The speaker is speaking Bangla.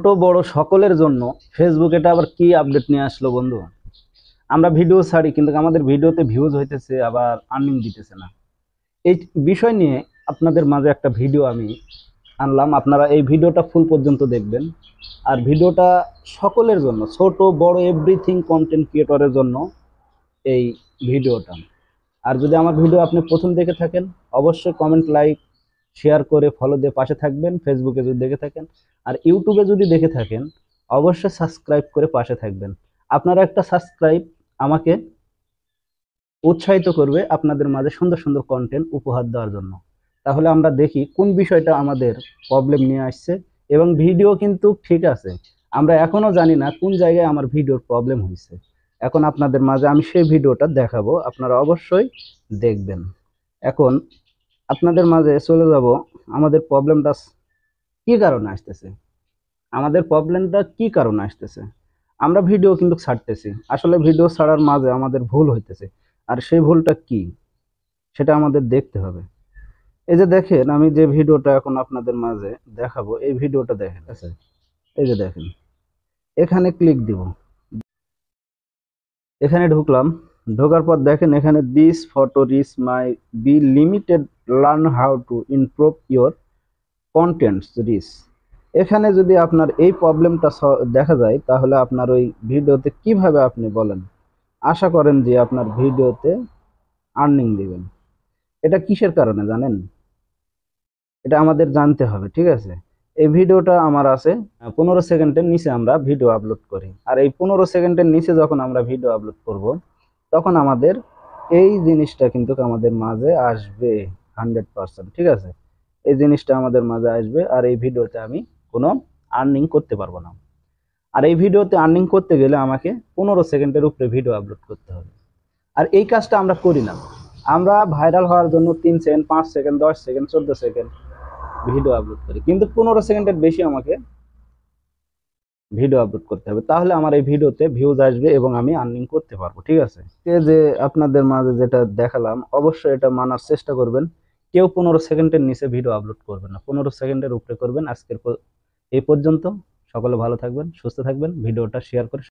ছোট বড় সকলের জন্য ফেসবুক এটা আবার কি আপডেট নিয়ে আসলো বন্ধু। আমরা ভিডিও ছাড়ি কিন্তু আমাদের ভিডিওতে ভিউজ হইতেছে আবার আর্নিং দিতেছে না। এই বিষয় নিয়ে আপনাদের মাঝে একটা ভিডিও আমি আনলাম, আপনারা এই ভিডিওটা ফুল পর্যন্ত দেখবেন। আর ভিডিওটা সকলের জন্য, ছোট বড় এভরিথিং কন্টেন্ট ক্রিয়েটরের জন্য এই ভিডিওটা। আর যদি আমার ভিডিও আপনি প্রথম দেখে থাকেন, অবশ্যই কমেন্ট, লাইক, শেয়ার করে ফলো দিয়ে পাশে থাকবেন। ফেসবুকে যদি দেখে থাকেন আর ইউটিউবে যদি দেখে থাকেন, অবশ্যই সাবস্ক্রাইব করে পাশে থাকবেন। আপনারা একটা সাবস্ক্রাইব আমাকে উৎসাহিত করবে আপনাদের মাঝে সুন্দর সুন্দর কন্টেন্ট উপহার দেওয়ার জন্য। তাহলে আমরা দেখি কোন বিষয়টা আমাদের প্রবলেম নিয়ে আসছে। এবং ভিডিও কিন্তু ঠিক আছে, আমরা এখনো জানি না কোন জায়গায় আমার ভিডিওর প্রবলেম হয়েছে। এখন আপনাদের মাঝে আমি সেই ভিডিওটা দেখাবো, আপনারা অবশ্যই দেখবেন। এখন আপনাদের মাঝে চলে যাব আমাদের প্রবলেমটা কি কারণে আসতেছে। আমাদের প্রবলেমটা কি কারণে আসতেছে, আমরা ভিডিও কিন্তু ছাড়তেছি, আসলে ভিডিও ছাড়ার মাঝে আমাদের ভুল হইতেছে। আর সেই ভুলটা কি সেটা আমাদের দেখতে হবে। এই যে দেখেন, আমি যে ভিডিওটা এখন আপনাদের মাঝে দেখাবো, এই ভিডিওটা দেখেন। আচ্ছা, এই যে দেখেন, এখানে ক্লিক দিব, এখানে ঢুকলাম। ঢোকার পর দেখেন এখানে this photo reach may be limited, learn how to improve your contents reach. এখানে যদি আপনার এই প্রবলেমটা দেখা যায়, তাহলে আপনার ওই ভিডিওতে কিভাবে আপনি বলেন আশা করেন যে আপনার ভিডিওতে আর্নিং দিবেন। এটা কিসের কারণে জানেন? এটা আমাদের জানতে হবে, ঠিক আছে? এই ভিডিওটা আমার আছে 15 সেকেন্ডের নিচে আমরা ভিডিও আপলোড করি। আর এই 15 সেকেন্ডের নিচে যখন আমরা ভিডিও আপলোড করব, তখন আমাদের এই জিনিসটা কিন্তু আমাদের মাঝে আসবে 100%, ঠিক আছে? এই জিনিসটা আমাদের মাঝে আসবে। আর এই ভিডিওতে আমি কোনো আর্নিং করতে পারবো না। আর এই ভিডিওতে আর্নিং করতে গেলে আমাকে 15 সেকেন্ডের উপরে ভিডিও আপলোড করতে হবে। আর এই কাজটা আমরা করি না। আমরা ভাইরাল হওয়ার জন্য 3 second, 5 second, 10 second, 14 second video upload করি, কিন্তু 15 সেকেন্ডের বেশি আমাকে ভিডিও আপলোড করতে হবে। তাহলে আমার এই ভিডিওতে ভিউজ আসবে এবং আমি আর্নিং করতে পারবো, ঠিক আছে? যে আপনাদের মাঝে যেটা দেখালাম, অবশ্যই এটা মানার চেষ্টা করবেন। কেউ 15 সেকেন্ডের নিচে ভিডিও আপলোড করবেন না, 15 সেকেন্ডের উপরে করবেন। আজকের এই পর্যন্ত। সকলে ভালো থাকবেন, সুস্থ থাকবেন। ভিডিওটা শেয়ার করে